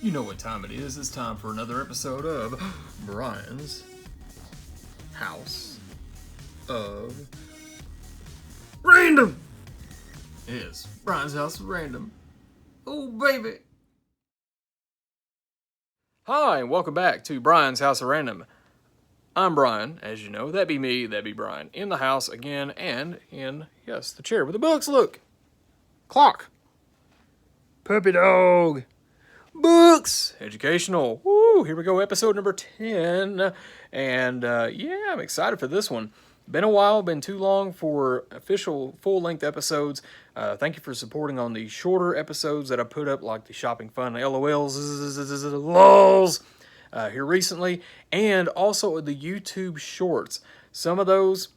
You know what time it is. It's time for another episode of Brian's House of Random. Yes, Brian's House of Random. Oh, baby. Hi, and welcome back to Brian's House of Random. I'm Brian, as you know. That'd be me, that'd be Brian. In the house again, and in, yes, the chair with the books. Look. Clock. Puppy dog. Books. Educational. Woo, here we go, episode number 10. And yeah, I'm excited for this one. Been a while, been too long for official full-length episodes. Thank you for supporting on the shorter episodes that I put up, like the Shopping Fun, LOLs, LOLs, here recently. And also the YouTube Shorts. Some of those,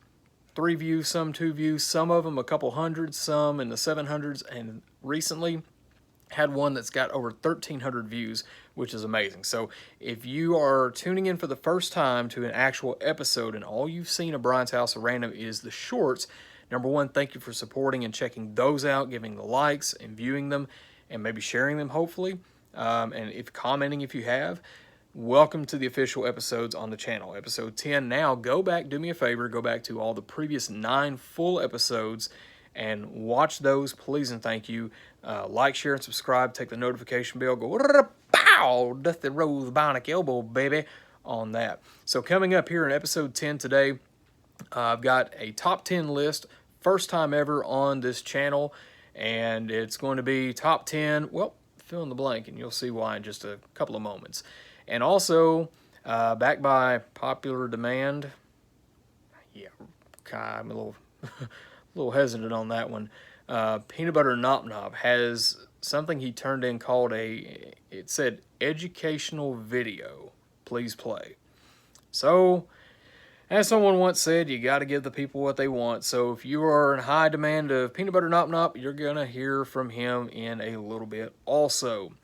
3 views, some 2 views, some of them a couple hundred, some in the 700s, and recently had one that's got over 1,300 views, which is amazing. So if you are tuning in for the first time to an actual episode and all you've seen of Brian's House of Random is the shorts, number one, thank you for supporting and checking those out, giving the likes and viewing them, and maybe sharing them, hopefully, and if commenting if you have. Welcome to the official episodes on the channel. Episode 10 now. Go back, do me a favor, go back to all the previous 9 full episodes and watch those, please and thank you. Like, share, and subscribe. Take the notification bell. Go, pow, Dusty Rose Bionic Elbow, baby, on that. So coming up here in episode 10 today, I've got a top 10 list, first time ever on this channel, and it's going to be top 10, well, fill in the blank, and you'll see why in just a couple of moments. And also, back by popular demand, yeah, I'm a little... a little hesitant on that one. Peanut Butter Nop Nop has something he turned in called it said educational video. Please play. So, as someone once said, you got to give the people what they want. So if you are in high demand of Peanut Butter Nop Nop, you're going to hear from him in a little bit also.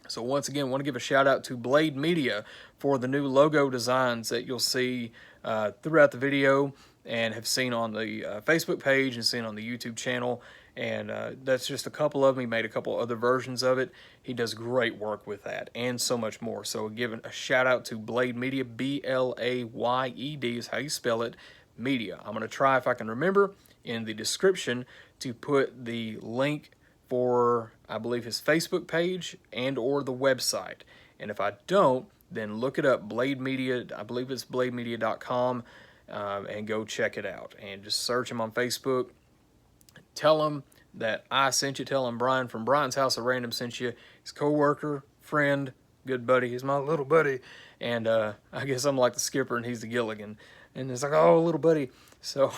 So once again, want to give a shout out to Blade Media for the new logo designs that you'll see throughout the video and have seen on the Facebook page and seen on the YouTube channel. And that's just a couple of them. He made a couple other versions of it. He does great work with that and so much more. So giving a shout out to Blade Media, B-L-A-Y-E-D is how you spell it, Media. I'm going to try, if I can remember, in the description to put the link for, I believe, his Facebook page and or the website. And if I don't, then look it up, Blade Media. I believe it's blademedia.com. And go check it out. And just search him on Facebook. Tell him that I sent you. Tell him Brian from Brian's House of Random sent you. His co-worker, friend, good buddy. He's my little buddy. And I guess I'm like the skipper and he's the Gilligan. And it's like, oh, little buddy. So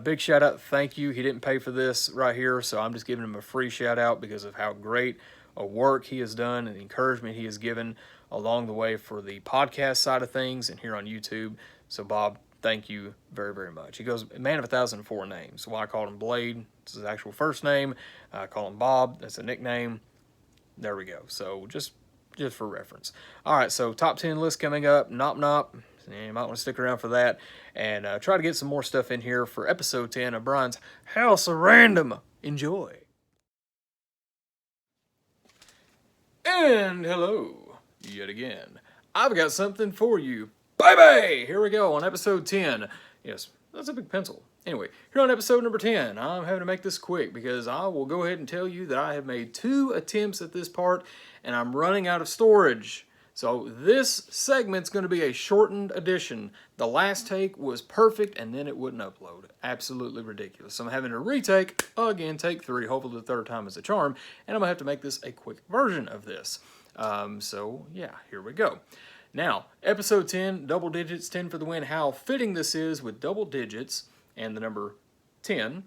big shout out. Thank you. He didn't pay for this right here. So I'm just giving him a free shout out because of how great a work he has done and the encouragement he has given along the way for the podcast side of things and here on YouTube. So Bob, thank you very, very much. He goes, man of 1,004 names. So I called him Blade. This is his actual first name. I call him Bob. That's a nickname. There we go. So just for reference. All right, so top 10 list coming up. Nop Nop. You might want to stick around for that. And try to get some more stuff in here for episode 10 of Brian's House of Random. Enjoy. And hello, yet again. I've got something for you. Bye-bye! Here we go on episode 10. Yes, that's a big pencil. Anyway, here on episode number 10, I'm having to make this quick because I will go ahead and tell you that I have made 2 attempts at this part and I'm running out of storage. So this segment's going to be a shortened edition. The last take was perfect and then it wouldn't upload. Absolutely ridiculous. So I'm having to retake, again, take 3. Hopefully the third time is a charm. And I'm going to have to make this a quick version of this. So yeah, here we go. Now, episode 10, double digits, 10 for the win. How fitting this is with double digits and the number 10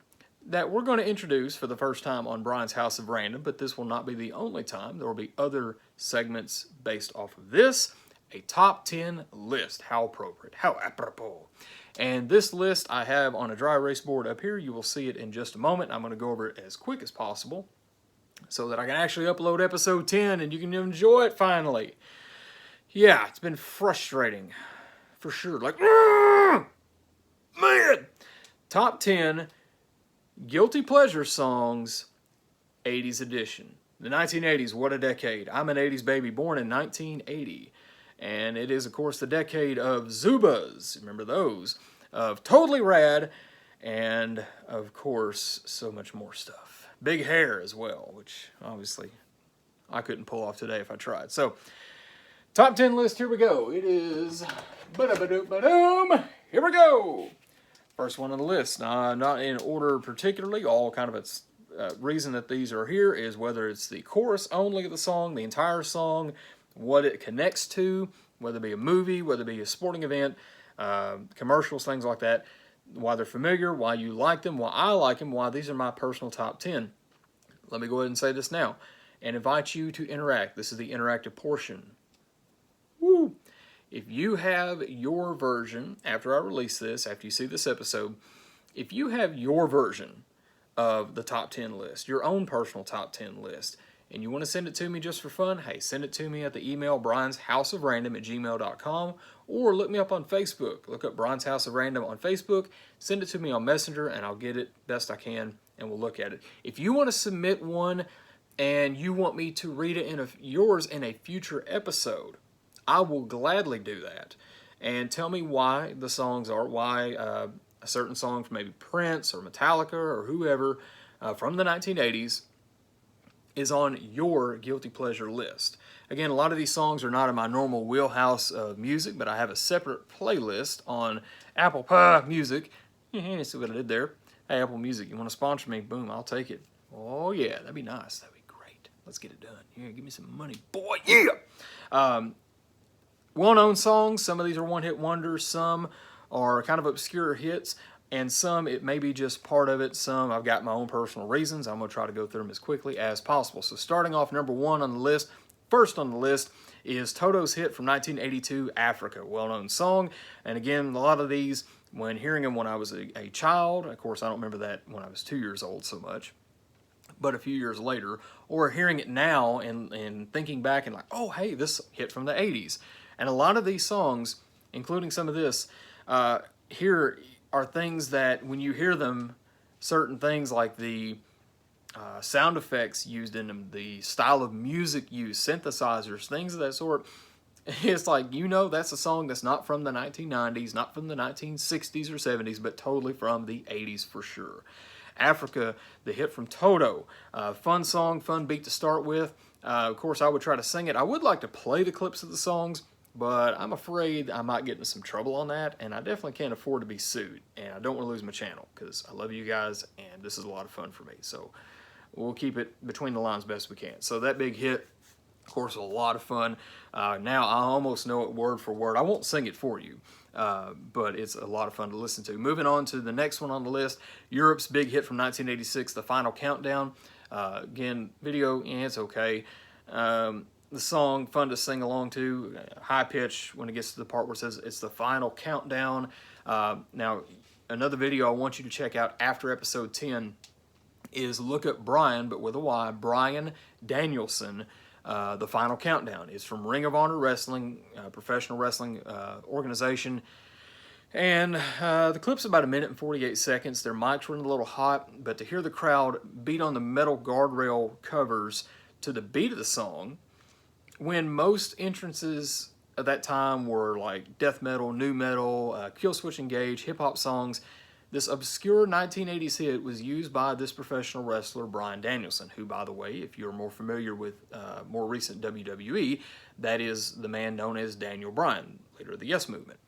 that we're going to introduce for the first time on Brian's House of Random, but this will not be the only time. There will be other segments based off of this. A top 10 list. How appropriate. How apropos. And this list I have on a dry erase board up here. You will see it in just a moment. I'm going to go over it as quick as possible so that I can actually upload episode 10 and you can enjoy it finally. Yeah, it's been frustrating, for sure. Like, man! Top 10 Guilty Pleasure Songs, 80s Edition. The 1980s, what a decade. I'm an 80s baby, born in 1980. And it is, of course, the decade of Zubas. Remember those? Of Totally Rad. And, of course, so much more stuff. Big Hair as well, which obviously I couldn't pull off today if I tried. So, top 10 list, here we go. It is... ba-da-ba-doom-ba-doom. Here we go. First one on the list. Not in order particularly. All kind of its reason that these are here is whether it's the chorus only of the song, the entire song, what it connects to, whether it be a movie, whether it be a sporting event, commercials, things like that. Why they're familiar, why you like them, why I like them, why these are my personal top 10. Let me go ahead and say this now and invite you to interact. This is the interactive portion. Woo! If you have your version, after I release this, after you see this episode, if you have your version of the top 10 list, your own personal top 10 list, and you want to send it to me just for fun, hey, send it to me at the email brianshouseofrandom@gmail.com, or look me up on Facebook. Look up Brian's House of Random on Facebook, send it to me on Messenger, and I'll get it best I can, and we'll look at it. If you want to submit one and you want me to read it yours in a future episode, I will gladly do that. And tell me why the songs are, why a certain song from maybe Prince or Metallica or whoever from the 1980s is on your guilty pleasure list. Again, a lot of these songs are not in my normal wheelhouse of music, but I have a separate playlist on Apple Music. See what I did there? Hey, Apple Music, you want to sponsor me? Boom, I'll take it. Oh yeah, that'd be nice. That'd be great. Let's get it done. Yeah, give me some money, boy. Yeah. Well-known songs. Some of these are one-hit wonders. Some are kind of obscure hits. And some, it may be just part of it. Some, I've got my own personal reasons. I'm going to try to go through them as quickly as possible. So starting off, number one on the list, first on the list, is Toto's hit from 1982, Africa. Well-known song. And again, a lot of these, when hearing them when I was a child, of course, I don't remember that when I was 2 years old so much, but a few years later, or hearing it now and thinking back and like, oh, hey, this hit from the 80s. And a lot of these songs, including some of this, here are things that when you hear them, certain things like the sound effects used in them, the style of music used, synthesizers, things of that sort, it's like, you know, that's a song that's not from the 1990s, not from the 1960s or 70s, but totally from the 80s for sure. Africa, the hit from Toto. Fun song, fun beat to start with. Of course, I would try to sing it. I would like to play the clips of the songs, but I'm afraid I might get into some trouble on that, and I definitely can't afford to be sued. And I don't want to lose my channel, because I love you guys, and this is a lot of fun for me. So we'll keep it between the lines best we can. So that big hit, of course, a lot of fun. Now I almost know it word for word. I won't sing it for you, but it's a lot of fun to listen to. Moving on to the next one on the list, Europe's big hit from 1986, The Final Countdown. Again, video, yeah, it's okay. The song, fun to sing along to, high pitch when it gets to the part where it says it's the final countdown. Now, another video I want you to check out after episode 10 is look up Brian, but with a Y, Brian Danielson, The Final Countdown. It's from Ring of Honor Wrestling, professional wrestling organization. And the clip's about 1 minute and 48 seconds. Their mics were a little hot, but to hear the crowd beat on the metal guardrail covers to the beat of the song, when most entrances at that time were like death metal, nu metal, Killswitch Engage, hip-hop songs, this obscure 1980s hit was used by this professional wrestler, Brian Danielson, who, by the way, if you're more familiar with more recent WWE, that is the man known as Daniel Bryan, leader of the Yes Movement.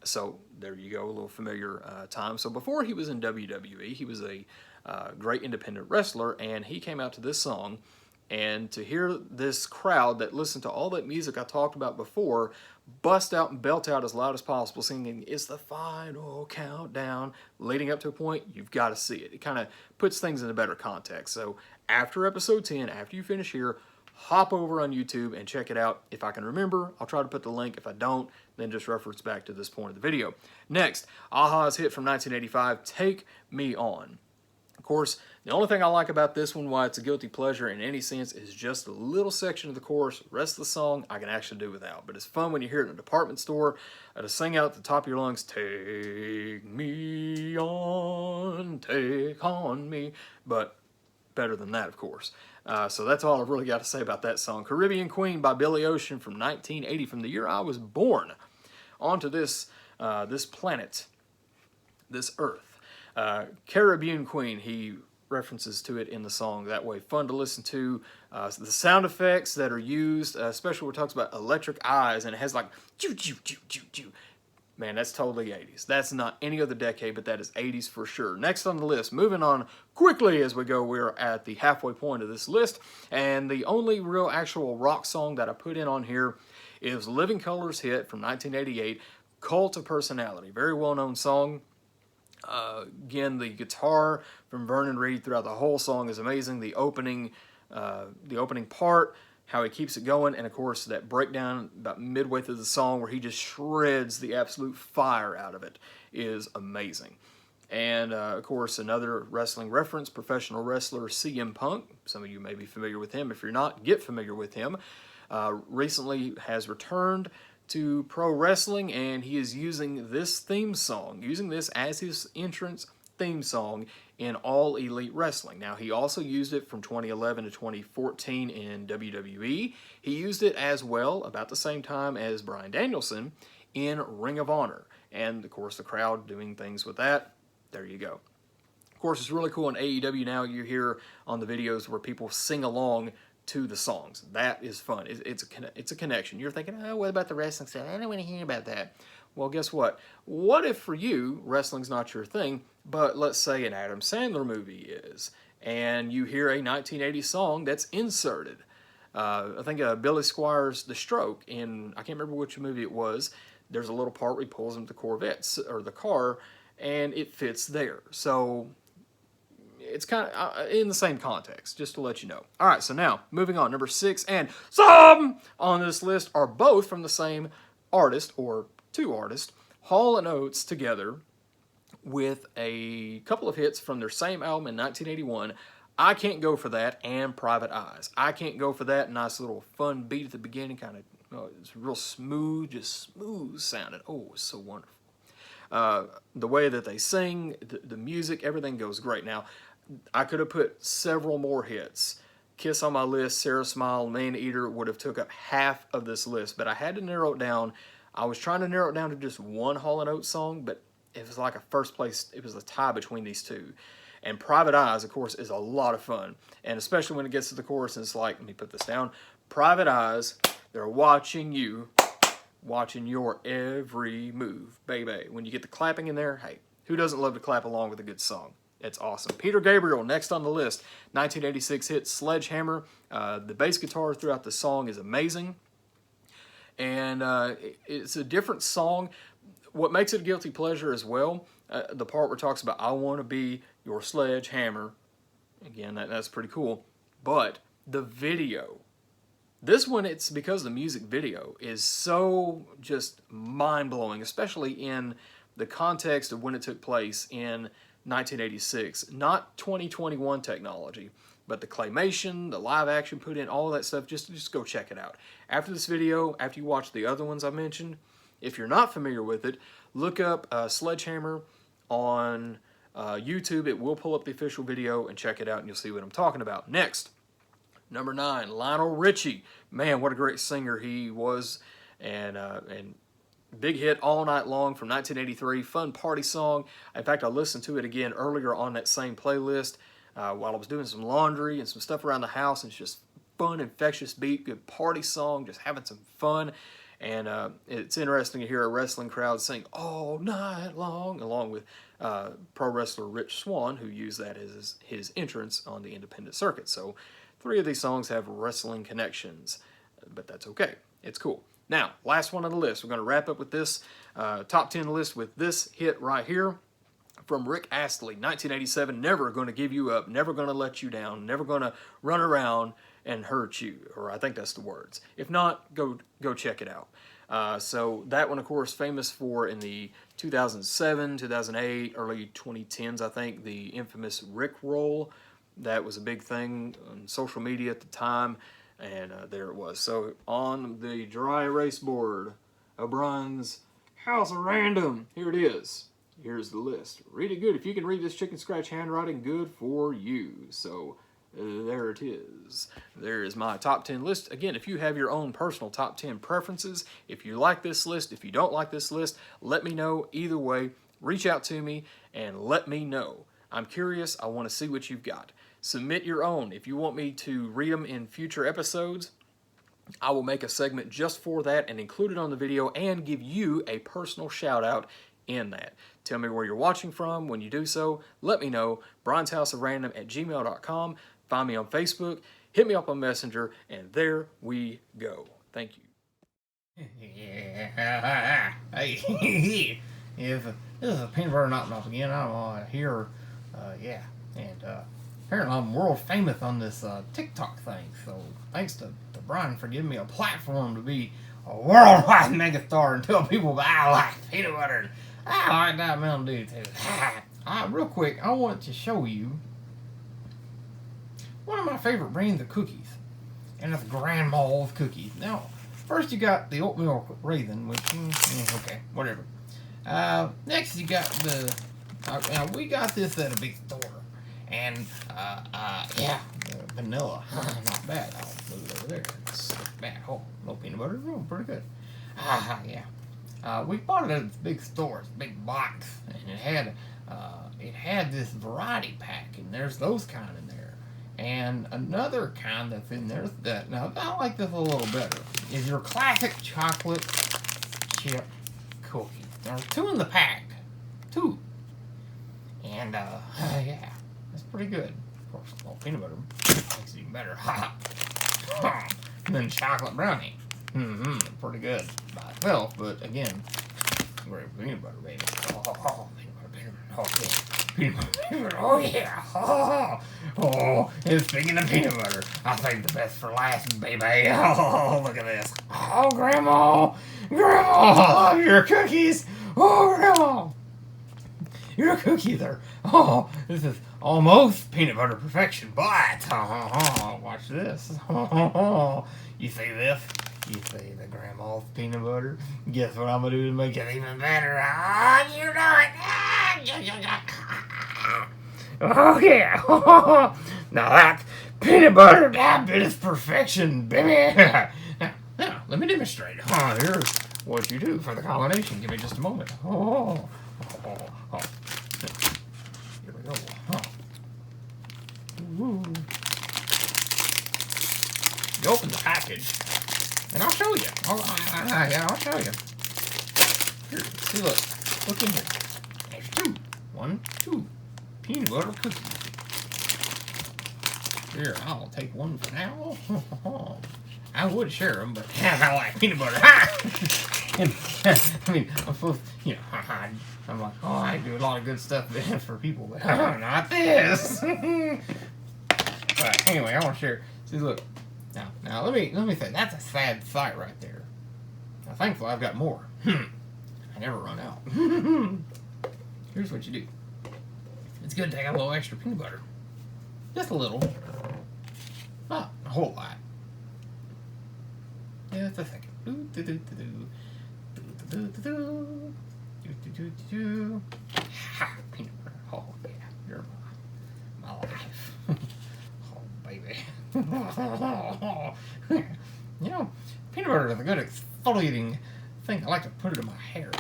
So there you go, a little familiar time. So before he was in WWE, he was a great independent wrestler, and he came out to this song. And to hear this crowd that listened to all that music I talked about before bust out and belt out as loud as possible, singing, "It's the final countdown," leading up to a point, you've got to see it. It kind of puts things in a better context. So after episode 10, after you finish here, hop over on YouTube and check it out. If I can remember, I'll try to put the link. If I don't, then just reference back to this point of the video. Next, Aha's hit from 1985, "Take Me On." Of course, the only thing I like about this one, why it's a guilty pleasure in any sense, is just a little section of the chorus. The rest of the song, I can actually do without. But it's fun when you hear it in a department store to sing out at the top of your lungs, "Take me on, take on me." But better than that, of course. So that's all I've really got to say about that song. Caribbean Queen by Billy Ocean from 1980, from the year I was born. Onto this, this planet, this Earth. Caribbean Queen, he references to it in the song that way. Fun to listen to. The sound effects that are used, especially when it talks about electric eyes, and it has like, choo, choo, choo, choo, choo. Man, that's totally 80s. That's not any other decade, but that is 80s for sure. Next on the list, moving on quickly as we go, we're at the halfway point of this list, and the only real actual rock song that I put in on here is Living Colour's hit from 1988, Cult of Personality. Very well-known song. Again, the guitar from Vernon Reid throughout the whole song is amazing. The opening part, how he keeps it going, and of course that breakdown about midway through the song where he just shreds the absolute fire out of it is amazing. And of course, another wrestling reference, professional wrestler CM Punk. Some of you may be familiar with him. If you're not, get familiar with him. Recently has returned to pro wrestling, and he is using this theme song, using this as his entrance theme song in All Elite Wrestling. Now, he also used it from 2011 to 2014 in WWE. He used it as well about the same time as Bryan Danielson in Ring of Honor. And, of course, the crowd doing things with that. There you go. Of course, it's really cool in AEW now. You hear on the videos where people sing along to the songs. That is fun. It's a connection. You're thinking, oh, what about the wrestling stuff? I don't want to hear about that. Well, guess what? What if for you, wrestling's not your thing, but let's say an Adam Sandler movie is, and you hear a 1980 song that's inserted. I think Billy Squires' The Stroke in, I can't remember which movie it was, there's a little part where he pulls into the Corvette, or the car, and it fits there. So it's kind of in the same context, just to let you know. All right, so now, moving on. Number 6 and 7 on this list are both from the same artist, or two artists, Hall & Oates together with a couple of hits from their same album in 1981, I Can't Go For That and Private Eyes. I Can't Go For That, nice little fun beat at the beginning, kind of, it's real smooth, just smooth sounding. Oh, it's so wonderful. The way that they sing, the music, everything goes great. Now, I could have put several more hits. Kiss on my list, Sarah Smile, Man Eater would have took up half of this list, but I had to narrow it down. I was trying to narrow it down to just one Hall & Oates song, but it was like a first place, it was a tie between these two. And Private Eyes, of course, is a lot of fun. And especially when it gets to the chorus, and it's like, let me put this down. Private Eyes, they're watching you, watching your every move, baby. When you get the clapping in there, hey, who doesn't love to clap along with a good song? It's awesome. Peter Gabriel, next on the list. 1986 hit Sledgehammer. The bass guitar throughout the song is amazing. And it's a different song. What makes it a guilty pleasure as well, the part where it talks about, I want to be your sledgehammer. Again, that's pretty cool. But the video, this one, it's because the music video is so just mind-blowing, especially in the context of when it took place in 1986. Not 2021 technology, but the claymation, the live action put in, all of that stuff, just go check it out. After this video, after you watch the other ones I mentioned, if you're not familiar with it, look up Sledgehammer on YouTube. It will pull up the official video, and check it out and you'll see what I'm talking about. Next, number 9, Lionel Richie. Man, what a great singer he was, and big hit All Night Long from 1983. Fun party song. In fact, I listened to it again earlier on that same playlist while I was doing some laundry and some stuff around the house. And it's just fun, infectious beat, good party song, just having some fun. And it's interesting to hear a wrestling crowd sing All Night Long, along with pro wrestler Rich Swann, who used that as his entrance on the independent circuit. So 3 of these songs have wrestling connections, but that's okay. It's cool. Now, last one on the list. We're going to wrap up with this top 10 list with this hit right here from Rick Astley, 1987. Never Gonna Give You Up, Never Gonna Let You Down, Never Gonna Run Around and Hurt You, or I think that's the words. If not, go check it out. So that one, of course, famous for in the 2007, 2008, early 2010s, I think, the infamous Rick Roll. That was a big thing on social media at the time. And there it was. So on the dry erase board, O'Brien's House of Random, here it is. Here's the list. Read it good. If you can read this chicken scratch handwriting, good for you. So There it is. There is my top 10 list. Again, if you have your own personal top 10 preferences, if you like this list, if you don't like this list, let me know. Either way, reach out to me and let me know. I'm curious. I want to see what you've got. Submit your own. If you want me to read them in future episodes, I will make a segment just for that and include it on the video and give you a personal shout out in that. Tell me where you're watching from. When you do so, let me know. BriansHouseOfRandom@gmail.com. Find me on Facebook. Hit me up on Messenger. And there we go. Thank you. Yeah. Hey, if this is a peanut butter knock again, I'm here. Yeah, and apparently I'm world famous on this TikTok thing. So thanks to Brian for giving me a platform to be a worldwide megastar and tell people that I like peanut butter. And I like that Mountain Dew too. Real quick, I want to show you one of my favorite brands of cookies, and it's Grandma's cookies. Now, first you got the oatmeal raisin, which okay, whatever. Next you got the now we got this at a big store, and yeah, the vanilla, not bad. I'll move it over there. It's not bad. Oh, no peanut butter, oh, pretty good. Yeah. We bought it at this big store, it's a big box, and it had this variety pack, and there's those kind in there. And another kind that's in there that, now I like this a little better, is your classic chocolate chip cookie. There's 2 in the pack. 2. And, yeah, that's pretty good. Of course, a little peanut butter makes it even better. And then chocolate brownie. Pretty good by itself, but again, great peanut butter, baby. Peanut butter, oh yeah. Peanut butter, oh yeah. And speaking of peanut butter, I think the best for last, baby. Oh, look at this. Oh, Grandma, I love your cookies. Oh, Grandma, your cookies are, this is almost peanut butter perfection, but, watch this. You see this? You see the Grandma's peanut butter? Guess what I'm going to do to make it even better? Oh, you know it. Oh, yeah. Now that's peanut butter. That bit is perfection, baby. Now, let me demonstrate. Here's what you do for the combination. Give me just a moment. Here we go. You open the package, and I'll show you. I'll show you. Here, see, look in here. There's 2. 1, 2 peanut butter cookies. Here, I'll take one for now. I would share them, but I like peanut butter. I mean, I'm supposed to, you know, I'm like, I do a lot of good stuff for people, but not this. But anyway, I want to share. See, look. Now let me say, that's a sad sight right there. Now, thankfully, I've got more. I never run out. Here's what you do. It's good to take a little extra peanut butter. Just a little. Not a whole lot. Yeah, it's a second. Ha! Peanut butter. Oh, yeah. You're my life. Oh, baby. You know, peanut butter is a good exfoliating thing. I like to put it in my hair.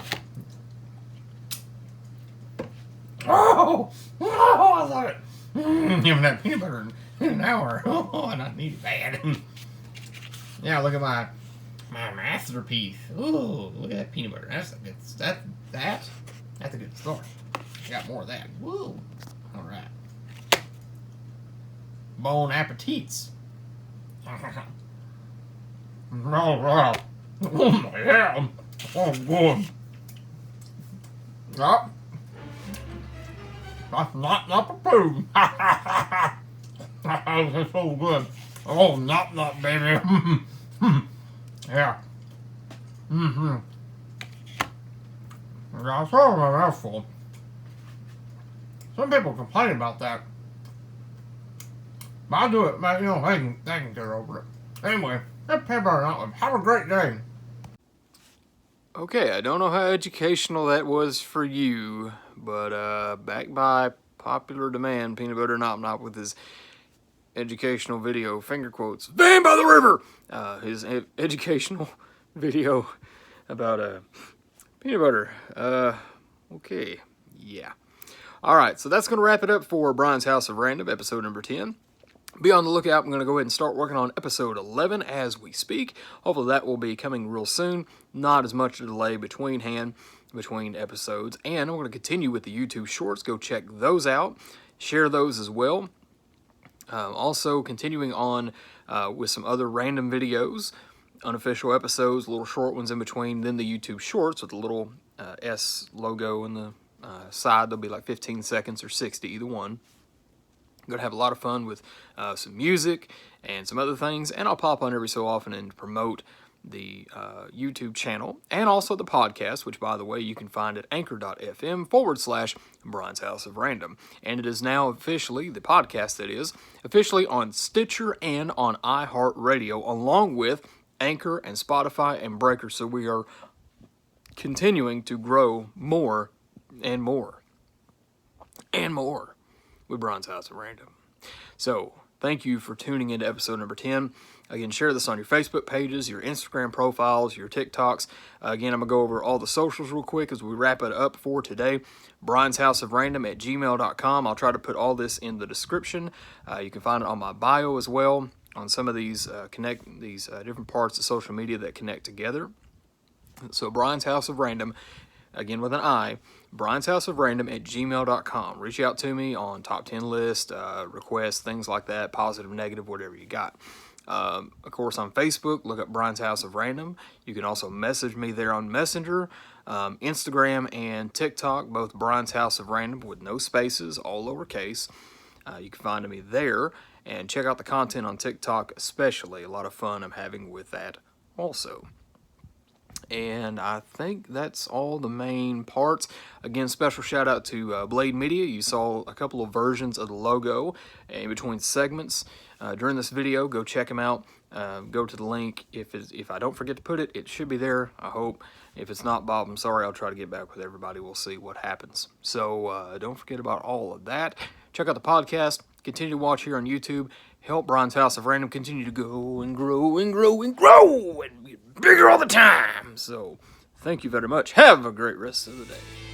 Oh, I love it. You haven't had peanut butter in an hour. Oh, and I need it bad. Yeah, look at my masterpiece. Ooh, look at that peanut butter. That's a good. That's a good start. Got more of that. Woo. All right. Bon appetits. Oh wow. Oh yeah. Oh good. Yep. That's not the food. That's so good. Oh, not baby. Yeah. Yeah, I saw my mouthful. Some people complain about that. But I'll do it, man. You know, they can get over it. Anyway, that's peanut butter and olive. Have a great day. Okay, I don't know how educational that was for you, but backed by popular demand, Peanut Butter Nop Nop with his educational video, finger quotes, van by the river. His educational video about peanut butter. Okay, yeah. All right, so that's going to wrap it up for Brian's House of Random, episode number 10. Be on the lookout. I'm going to go ahead and start working on episode 11 as we speak. Hopefully that will be coming real soon. Not as much a delay between episodes. And I'm going to continue with the YouTube shorts. Go check those out. Share those as well. Also continuing on with some other random videos, unofficial episodes, little short ones in between, then the YouTube shorts with the little S logo in the side. They'll be like 15 seconds or 60, either one. I'm going to have a lot of fun with some music and some other things, and I'll pop on every so often and promote the YouTube channel and also the podcast, which, by the way, you can find at anchor.fm/Brian's House of Random. And it is now officially, the podcast that is, officially on Stitcher and on iHeartRadio, along with Anchor and Spotify and Breaker. So we are continuing to grow more and more and more with Brian's House of Random. So, thank you for tuning into episode number 10. Again, share this on your Facebook pages, your Instagram profiles, your TikToks. Again, I'm going to go over all the socials real quick as we wrap it up for today. Brian's House of Random at gmail.com. I'll try to put all this in the description. You can find it on my bio as well, on some of these different parts of social media that connect together. So, Brian's House of Random, again with an I, Brian's House of Random at gmail.com. Reach out to me on top 10 list, requests, things like that, positive, negative, whatever you got. Of course, on Facebook, look up Brian's House of Random. You can also message me there on Messenger, Instagram, and TikTok, both Brian's House of Random with no spaces, all lowercase. You can find me there, and check out the content on TikTok especially. A lot of fun I'm having with that also. And I think that's all the main parts. Again, special shout out to Blade Media. You saw a couple of versions of the logo in between segments during this video. Go check them out. Go to the link. If I don't forget to put it, it should be there, I hope. If it's not, Bob, I'm sorry. I'll try to get back with everybody. We'll see what happens. So don't forget about all of that. Check out the podcast. Continue to watch here on YouTube. Help Brian's House of Random continue to go and grow and grow and grow and get bigger all the time. So, thank you very much. Have a great rest of the day.